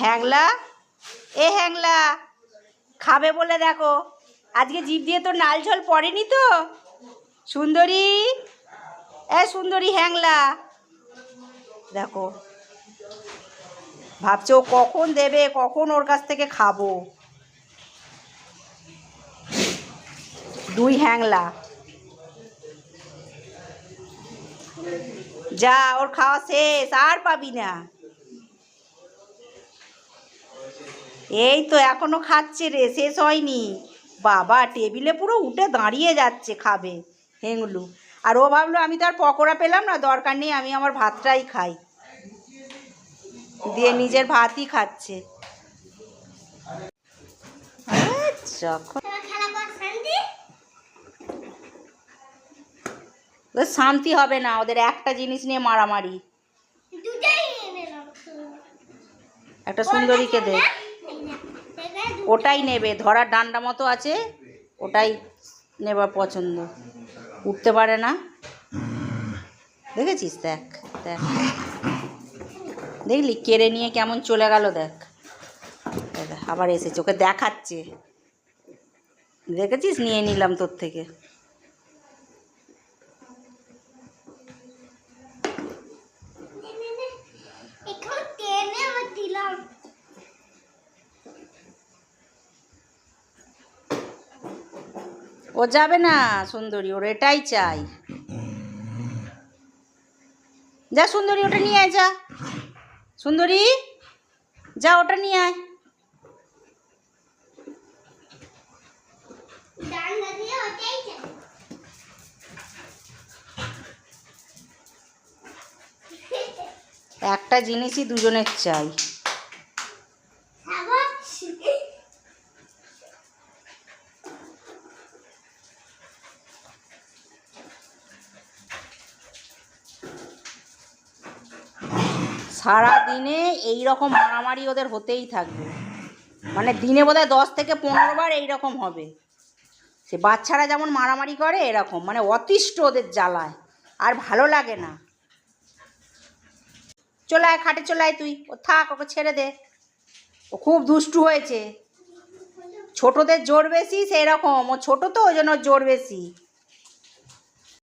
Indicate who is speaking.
Speaker 1: হ্যাংলা, এ হ্যাংলা খাবে বলে দেখো, আজকে জিভ দিয়ে তো নাল ঝোল পড়েনি তো। সুন্দরী, এ সুন্দরী হ্যাংলা, দেখো ভাবছে ও কখন দেবে, কখন ওর কাছ থেকে খাবো। দুই হ্যাংলা, যা ওর খাওয়া শেষ, আর পাবি না। এই তো এখনো খাচ্ছে রে, শেষ হয়নি। বাবা টেবিলে পুরো উঠে দাঁড়িয়ে যাচ্ছে খাবে হেংলু। আর ও ভাবলো আমি তো আর পকোড়া পেলাম না, দরকার নেই, আমি আমার ভাতটাই খাই, দিয়ে নিজের ভাতই খাচ্ছে। যখন শান্তি হবে না, ওদের একটা জিনিস নিয়ে মারামারি। একটা সুন্দরীকে দে, ওটাই নেবে, ধরার ডান্ডা মতো আছে, ওটাই নেবার পছন্দ। উঠতে পারে না, দেখেছিস? দেখ দেখ, দেখলি কেড়ে নিয়ে কেমন চলে গেল, দেখ আবার এসেছে, ওকে দেখাচ্ছে, দেখেছিস? নিয়ে নিলাম তোর থেকে। ও যাবে না সুন্দরী, ওর এটাই চাই। যা সুন্দরী, ওটা নিয়ে আয়, যা সুন্দরী, যা ওটা নিয়ে আয়। একটা জিনিসই দুজনের চাই। সারা দিনে এই রকম মারামারি ওদের হতেই থাকবে, মানে দিনে বোধহয় 10 থেকে 15 বার এইরকম হবে। সে বাচ্চারা যেমন মারামারি করে এরকম, মানে অতিষ্ঠ ওদের জ্বালায়, আর ভালো লাগে না। চলে আয় খাটে, চলে আয় তুই, ও থাক, ওকে ছেড়ে দে, ও খুব দুষ্টু হয়েছে। ছোটদের জোর বেশি, সেই রকম ও ছোটো তো, ওই জন্য জোর বেশি।